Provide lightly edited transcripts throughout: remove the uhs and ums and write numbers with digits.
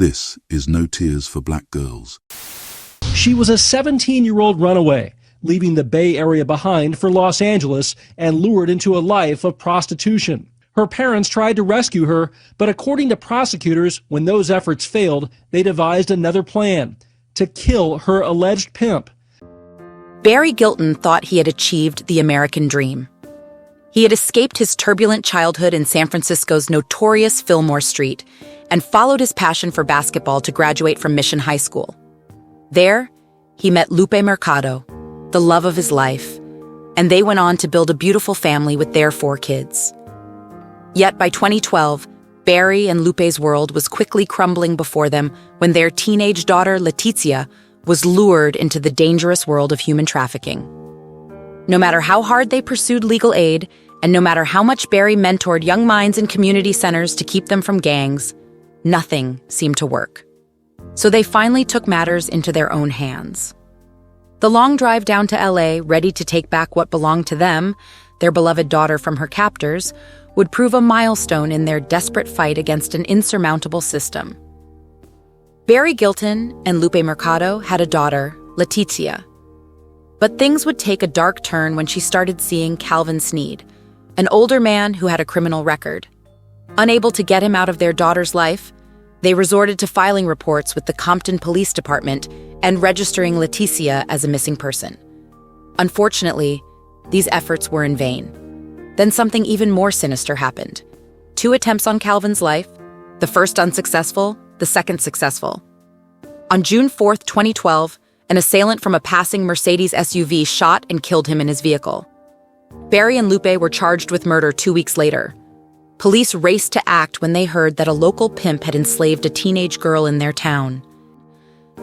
This is No Tears for Black Girls. She was a 17-year-old runaway, leaving the Bay Area behind for Los Angeles and lured into a life of prostitution. Her parents tried to rescue her, but according to prosecutors, when those efforts failed, they devised another plan: to kill her alleged pimp. Barry Gilton thought he had achieved the American dream. He had escaped his turbulent childhood in San Francisco's notorious Fillmore Street and followed his passion for basketball to graduate from Mission High School. There, he met Lupe Mercado, the love of his life, and they went on to build a beautiful family with their 4 kids. Yet by 2012, Barry and Lupe's world was quickly crumbling before them when their teenage daughter, Letizia, was lured into the dangerous world of human trafficking. No matter how hard they pursued legal aid, and no matter how much Barry mentored young minds in community centers to keep them from gangs, nothing seemed to work. So they finally took matters into their own hands. The long drive down to LA, ready to take back what belonged to them, their beloved daughter from her captors, would prove a milestone in their desperate fight against an insurmountable system. Barry Gilton and Lupe Mercado had a daughter, Letizia. But things would take a dark turn when she started seeing Calvin Sneed, an older man who had a criminal record. Unable to get him out of their daughter's life, they resorted to filing reports with the Compton Police Department and registering Letizia as a missing person. Unfortunately, these efforts were in vain. Then something even more sinister happened. 2 attempts on Calvin's life, the first unsuccessful, the second successful. On June 4th, 2012, an assailant from a passing Mercedes SUV shot and killed him in his vehicle. Barry and Lupe were charged with murder 2 weeks later. Police raced to act when they heard that a local pimp had enslaved a teenage girl in their town.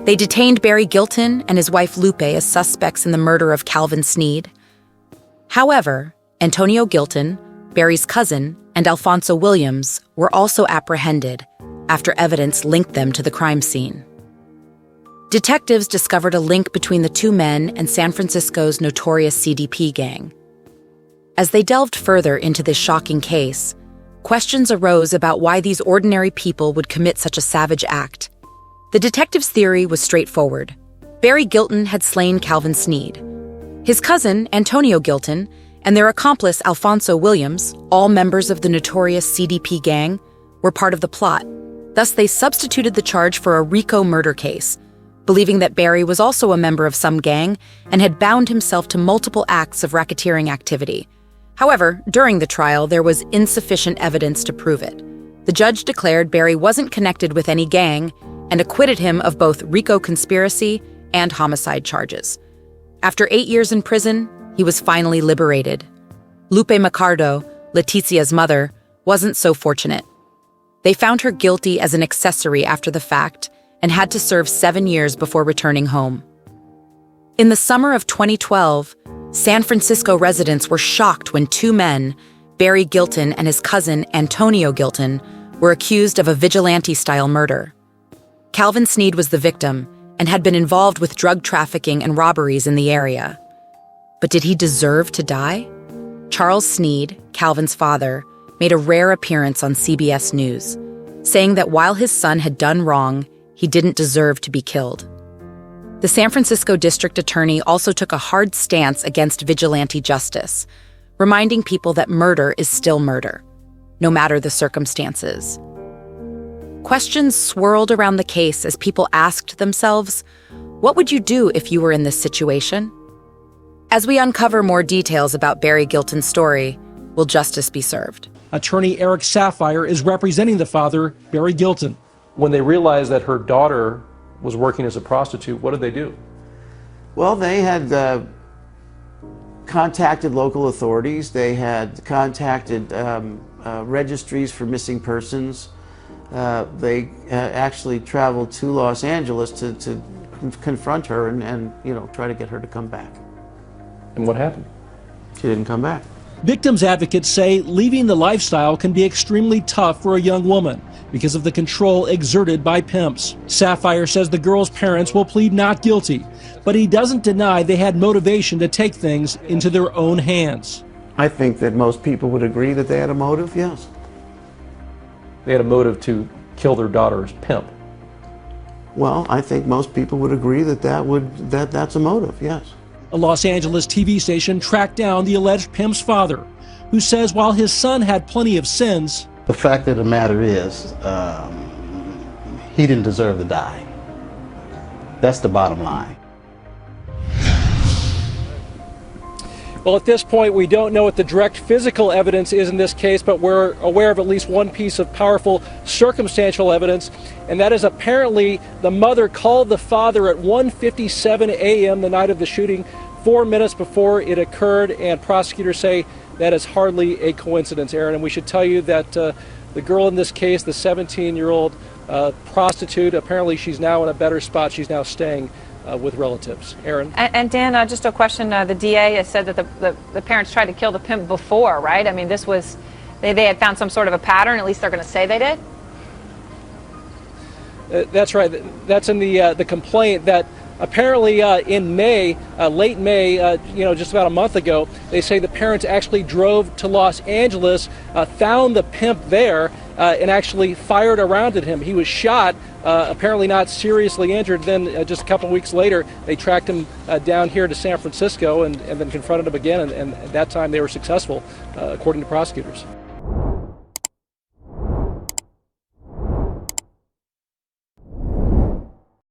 They detained Barry Gilton and his wife Lupe as suspects in the murder of Calvin Sneed. However, Antonio Gilton, Barry's cousin, and Alfonso Williams were also apprehended after evidence linked them to the crime scene. Detectives discovered a link between the 2 men and San Francisco's notorious CDP gang. As they delved further into this shocking case, questions arose about why these ordinary people would commit such a savage act. The detectives' theory was straightforward. Barry Gilton had slain Calvin Sneed. His cousin, Antonio Gilton, and their accomplice, Alfonso Williams, all members of the notorious CDP gang, were part of the plot. Thus, they substituted the charge for a RICO murder case, believing that Barry was also a member of some gang and had bound himself to multiple acts of racketeering activity. However, during the trial, there was insufficient evidence to prove it. The judge declared Barry wasn't connected with any gang and acquitted him of both RICO conspiracy and homicide charges. After 8 years in prison, he was finally liberated. Lupe Mercado, Letizia's mother, wasn't so fortunate. They found her guilty as an accessory after the fact and had to serve 7 years before returning home. In the summer of 2012, San Francisco residents were shocked when 2 men, Barry Gilton and his cousin Antonio Gilton, were accused of a vigilante-style murder. Calvin Sneed was the victim and had been involved with drug trafficking and robberies in the area. But did he deserve to die? Charles Sneed, Calvin's father, made a rare appearance on CBS News, saying that while his son had done wrong, he didn't deserve to be killed. The San Francisco district attorney also took a hard stance against vigilante justice, reminding people that murder is still murder, no matter the circumstances. Questions swirled around the case as people asked themselves, what would you do if you were in this situation? As we uncover more details about Barry Gilton's story, will justice be served? Attorney Eric Sapphire is representing the father, Barry Gilton. When they realized that her daughter was working as a prostitute, what did they do? Well, they had contacted local authorities. They had contacted registries for missing persons. They actually traveled to Los Angeles to confront her and try to get her to come back. And what happened? She didn't come back. Victims advocates say leaving the lifestyle can be extremely tough for a young woman because of the control exerted by pimps. Sapphire says the girl's parents will plead not guilty, but he doesn't deny they had motivation to take things into their own hands. I think that most people would agree that they had a motive, yes. They had a motive to kill their daughter's pimp. Well, I think most people would agree that that's a motive, yes. A Los Angeles TV station tracked down the alleged pimp's father, who says while his son had plenty of sins, the fact of the matter is, he didn't deserve to die. That's the bottom line. well, at this point, we don't know what the direct physical evidence is in this case, but we're aware of at least one piece of powerful circumstantial evidence, and that is apparently the mother called the father at 1:57 a.m. the night of the shooting, 4 minutes before it occurred, and prosecutors say that is hardly a coincidence, Aaron. And we should tell you that the girl in this case, the 17-year-old prostitute, apparently she's now in a better spot. She's now staying with relatives. Aaron? And Dan, just a question. The DA has said that the parents tried to kill the pimp before, right? I mean, this was, they had found some sort of a pattern. At least they're going to say they did? That's right. That's in the complaint that apparently in May, late May, just about a month ago, they say the parents actually drove to Los Angeles, found the pimp there, and actually fired around at him. He was shot, apparently not seriously injured. Then just a couple weeks later, they tracked him down here to San Francisco and then confronted him again, and that time they were successful, according to prosecutors.